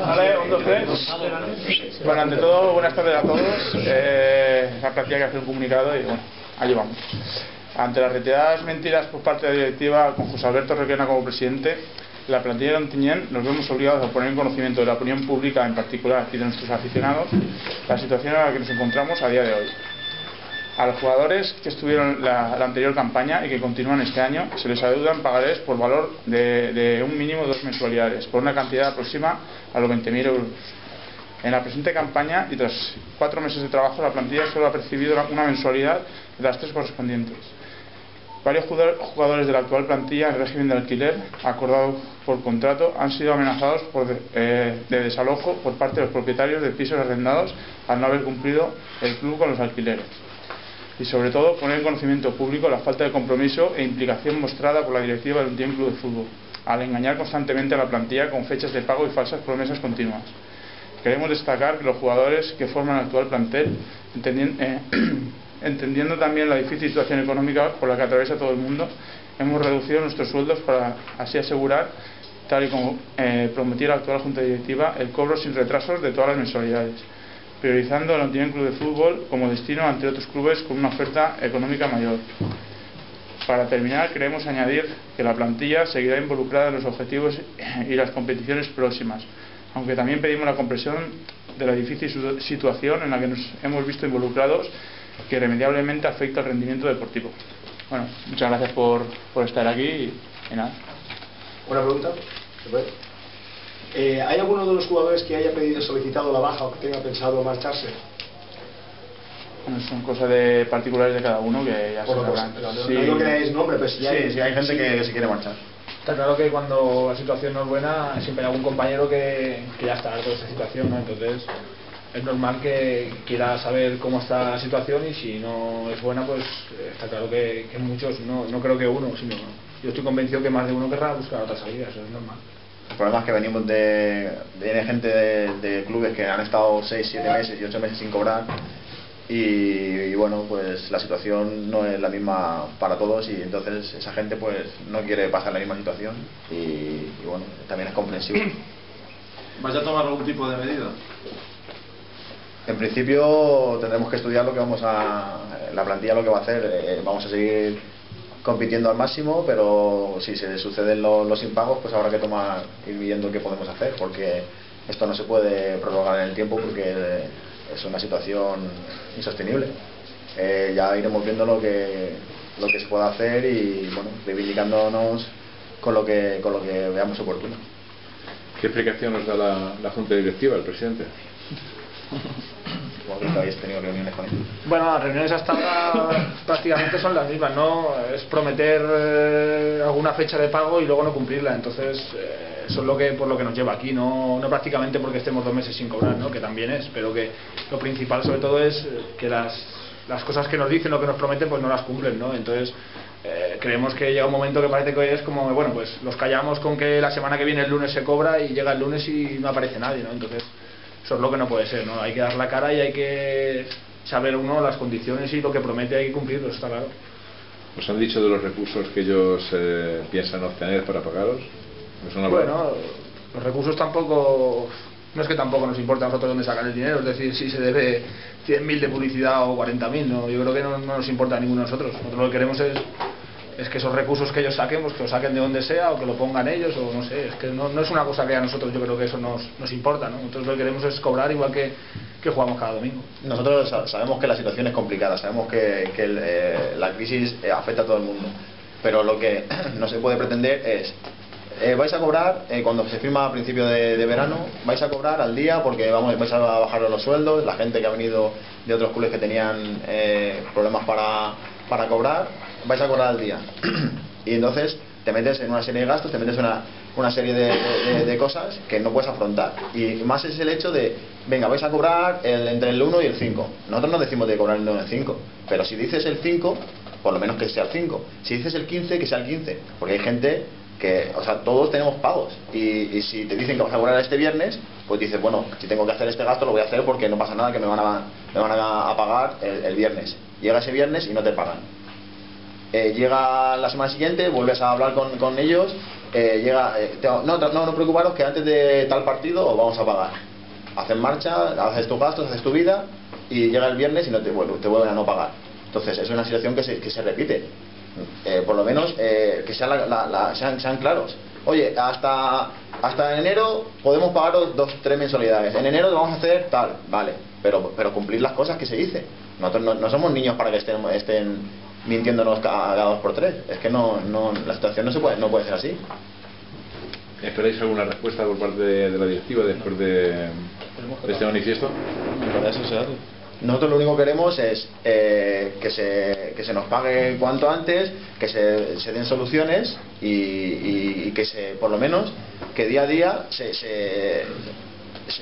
Vale, 1, 2, 3. Bueno, ante todo, buenas tardes a todos. La plantilla que hace un comunicado y bueno, ahí vamos. Ante las reiteradas mentiras por parte de la directiva, con José Alberto Requena como presidente, la plantilla de Ontinyent nos vemos obligados a poner en conocimiento de la opinión pública en particular y de nuestros aficionados la situación en la que nos encontramos a día de hoy. A los jugadores que estuvieron la anterior campaña y que continúan este año se les adeudan pagarés por valor de un mínimo de 2 mensualidades, por una cantidad próxima a los 20.000 euros. En la presente campaña y tras 4 meses de trabajo, la plantilla solo ha percibido una mensualidad de las 3 correspondientes. Varios jugadores de la actual plantilla en régimen de alquiler acordado por contrato han sido amenazados de desalojo por parte de los propietarios de pisos arrendados al no haber cumplido el club con los alquileres. Y sobre todo poner en conocimiento público la falta de compromiso e implicación mostrada por la directiva del Ontinyent Club de Fútbol al engañar constantemente a la plantilla con fechas de pago y falsas promesas continuas. Queremos destacar que los jugadores que forman el actual plantel, entendiendo también la difícil situación económica por la que atraviesa todo el mundo, hemos reducido nuestros sueldos para así asegurar, tal y como prometía la actual Junta Directiva, el cobro sin retrasos de todas las mensualidades, priorizando el Ontinyent Club de Fútbol como destino ante otros clubes con una oferta económica mayor. Para terminar, queremos añadir que la plantilla seguirá involucrada en los objetivos y las competiciones próximas, aunque también pedimos la comprensión de la difícil situación en la que nos hemos visto involucrados, que irremediablemente afecta al rendimiento deportivo. Bueno, muchas gracias por estar aquí y nada. ¿Una pregunta? ¿Se puede? ¿Hay alguno de los jugadores que haya solicitado la baja o que tenga pensado marcharse? Bueno, son cosas particulares de cada uno que ya se sabrán. No digo que deis nombre, pero si hay gente que se quiere marchar. Está claro que cuando la situación no es buena, siempre hay algún compañero que ya está harto de esta situación, ¿no? Entonces es normal que quiera saber cómo está la situación, y si no es buena, pues está claro que muchos, no creo que uno, sino yo estoy convencido que más de uno querrá buscar otra salida. Eso es normal. El problema es que viene gente de clubes que han estado 6, 7 meses y 8 meses sin cobrar, y bueno, pues la situación no es la misma para todos, y entonces esa gente pues no quiere pasar la misma situación, y bueno, también es comprensible. ¿Vais a tomar algún tipo de medida? En principio tendremos que estudiar la plantilla lo que va a hacer. Vamos a seguir compitiendo al máximo, pero si se suceden los impagos, pues habrá que ir viendo qué podemos hacer, porque esto no se puede prolongar en el tiempo, porque es una situación insostenible. Ya iremos viendo lo que se puede hacer, y bueno, reivindicándonos con lo que veamos oportuno. ¿Qué explicación nos da la Junta Directiva, el presidente? Supongo que habéis tenido reuniones con él. Bueno, las reuniones hasta ahora prácticamente son las mismas, ¿no? Es prometer alguna fecha de pago y luego no cumplirla. Entonces eso es por lo que nos lleva aquí, no prácticamente porque estemos 2 meses sin cobrar, ¿no? Que también es, pero que lo principal sobre todo es que las cosas que nos dicen o que nos prometen pues no las cumplen, ¿no? Entonces creemos que llega un momento que parece que hoy es como, bueno, pues los callamos con que la semana que viene el lunes se cobra, y llega el lunes y no aparece nadie, ¿no? Entonces eso es lo que no puede ser, ¿no? Hay que dar la cara y hay que saber uno las condiciones, y lo que promete hay que cumplirlo, está claro. ¿Os han dicho de los recursos que ellos piensan obtener para pagaros? Bueno, los recursos tampoco, no es que tampoco nos importa a nosotros dónde sacan el dinero, es decir, si se debe 100.000 de publicidad o 40.000, ¿no? Yo creo que no nos importa a ninguno de nosotros. Nosotros lo que queremos es que esos recursos que ellos saquen, pues que lo saquen de donde sea, o que lo pongan ellos, o no sé, es que no es una cosa que a nosotros, yo creo que eso nos importa, ¿no? Nosotros lo que queremos es cobrar igual que jugamos cada domingo. Nosotros sabemos que la situación es complicada, sabemos que la crisis afecta a todo el mundo, pero lo que no se puede pretender es vais a cobrar cuando se firma a principio de verano, vais a cobrar al día, porque vais a bajar los sueldos. La gente que ha venido de otros clubes que tenían problemas para cobrar, vais a cobrar al día. Y entonces te metes en una serie de gastos, te metes en una serie de cosas que no puedes afrontar. Y más es el hecho de, venga, vais a cobrar entre el 1 y el 5. Nosotros no decimos de cobrar el 1 y el 5, pero si dices el 5, por lo menos que sea el 5. Si dices el 15, que sea el 15. Porque hay gente que, o sea, todos tenemos pagos, y si te dicen que vas a cobrar este viernes, pues dices, bueno, si tengo que hacer este gasto lo voy a hacer, porque no pasa nada, que me van a pagar el viernes. Llega ese viernes y no te pagan. Llega la semana siguiente, vuelves a hablar con ellos no preocuparos que antes de tal partido os vamos a pagar. Haces marcha, haces tus gastos, haces tu vida y llega el viernes y te vuelven a no pagar. Entonces es una situación que se repite. Por lo menos que sean claros. Oye, hasta enero podemos pagaros 2-3 mensualidades. En enero vamos a hacer tal, vale, pero cumplir las cosas que se dice. Nosotros no somos niños para que estén mintiéndonos cada 2 por 3. Es que la situación no puede ser así. ¿Esperáis alguna respuesta por parte de la directiva después de este manifiesto? Para eso se hace. Nosotros lo único que queremos es que se nos pague cuanto antes, que se den soluciones y que por lo menos que día a día se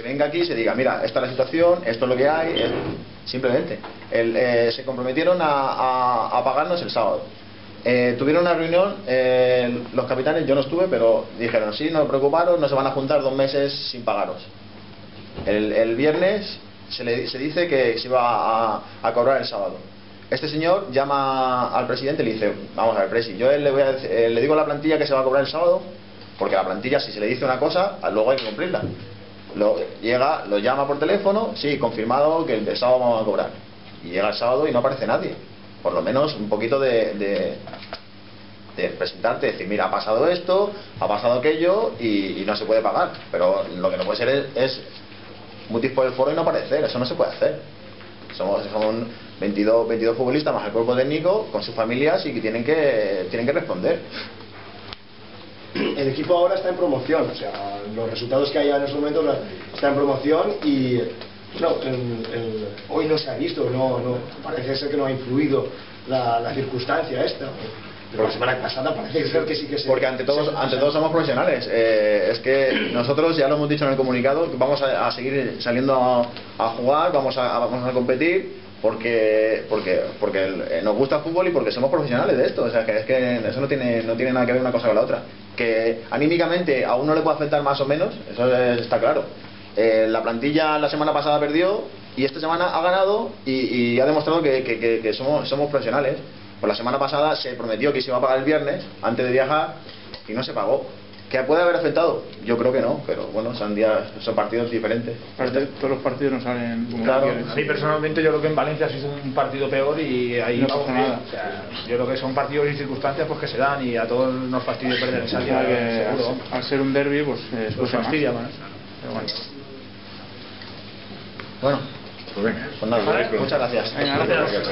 venga aquí y se diga, mira, esta es la situación, esto es lo que hay, simplemente. Se comprometieron a pagarnos el sábado. Tuvieron una reunión los capitanes, yo no estuve, pero dijeron, sí, no os preocuparos, no se van a juntar 2 meses sin pagaros. El viernes se dice que se iba a cobrar el sábado. Este señor llama al presidente y le dice, vamos a ver, presi, yo le digo a la plantilla que se va a cobrar el sábado, porque la plantilla, si se le dice una cosa, luego hay que cumplirla. Lo llama por teléfono, sí, confirmado que el sábado vamos a cobrar. Y llega el sábado y no aparece nadie. Por lo menos un poquito de presentarte, decir, mira, ha pasado esto, ha pasado aquello y no se puede pagar. Pero lo que no puede ser es mutis por el foro y no aparecer, eso no se puede hacer. Son 22 futbolistas más el cuerpo técnico con sus familias y que tienen que responder. El equipo ahora está en promoción, o sea, los resultados que hay en estos momentos están en promoción y hoy no se ha visto, parece ser que no ha influido la circunstancia esta. Pero la semana pasada parece ser que sí que se... Porque ante todos somos profesionales. Es que nosotros, ya lo hemos dicho en el comunicado, que vamos a seguir saliendo a jugar, vamos a competir, porque nos gusta el fútbol y porque somos profesionales de esto. O sea, que es que eso no tiene nada que ver una cosa con la otra. Que anímicamente a uno le puede afectar más o menos, eso está claro. La plantilla la semana pasada perdió y esta semana ha ganado y ha demostrado que somos profesionales. Pues la semana pasada se prometió que se iba a pagar el viernes antes de viajar y no se pagó. ¿Que puede haber afectado? Yo creo que no, pero bueno, son partidos diferentes. Todos los partidos no salen como claro. quieres. A mí personalmente yo creo que en Valencia se hizo un partido peor y ahí no pasa nada. O sea, yo creo que son partidos y circunstancias pues que se dan y a todos nos fastidia perder esa liga, seguro. Al ser un derbi pues fastidia más. Pero bueno. Bueno, Pues venga. pues nada, muchas gracias. Venga, gracias.